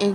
1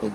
1